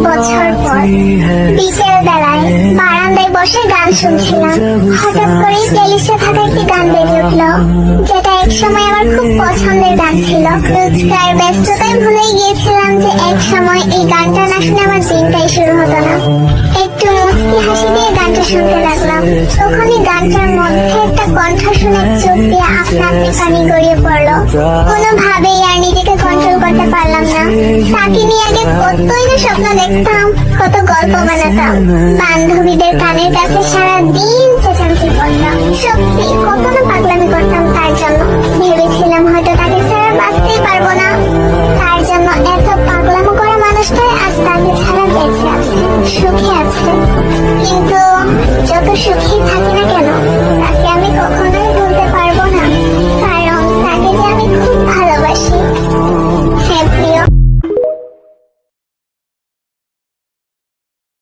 বছর পর বিকেল বেলায় বারান্দায় বসে গান শুনছিলাম। হঠাৎ করেই প্লেলিস্টে থাকা একটি গান বেজে উঠলো, যেটা এক সময় আমার খুব পছন্দের গান ছিল। রোজকার ব্যস্ততায় ভুলে গিয়েছিলাম যে এক সময় এই গানটা না শুনে আমার দিনটাই শুরু হতো না। একটু মুচকি হাসি দিয়ে গানটা শুনতে লাগলাম। তখনই গানটার মধ্যে একটা কণ্ঠ শুনে চোখ দিয়ে আপনা আপনি পানি গড়িয়ে পড়লো। কোনোভাবেই আর নিজেকে কন্ট্রোল করতে পারলাম না। তাকে নিয়ে আগে কতই না স্বপ্ন দেখতাম, কত গল্প বানাতাম, বান্ধবীদের কানের কাছে সারাদিন চেঁচামেচি করতাম। সত্যি কত না পাগলামি করতাম তার জন্য। ভেবেছিলাম হয়তো তাকে ছাড়া বাঁচতেই পারবো না। তার জন্য এত পাগলামো করা মানুষটাই আজ তাকে ছাড়া বেঁচে আছে, সুখে আছে। কিন্তু যত সুখী থাকি না কেন, তাকে আমি কখনো